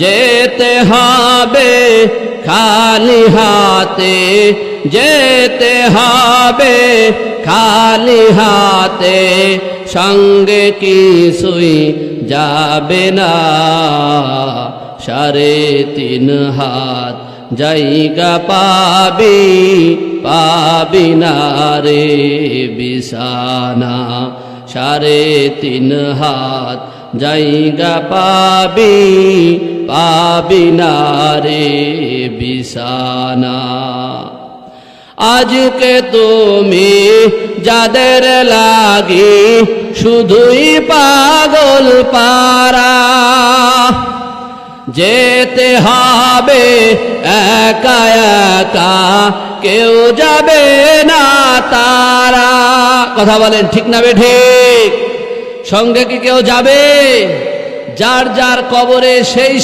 যেতে হবে খালি হাতে, যেতে হবে খালি হাতে, সঙ্গে কিছুই যাবে না। 3.5 হাত জায়গা পাবি, পাবি না রে বিছানা। 3.5 হাত জায়গা পাবি, পাবি না রে বিছানা। আজকে তুমি যাদের লাগি শুধুই পাগল পারা, যেতে হবে একা একা, কেউ যাবে না তারা। কথা বলেন ঠিক না বেঠিক? সঙ্গে কি কেউ যাবে? যার যার কবরে সেই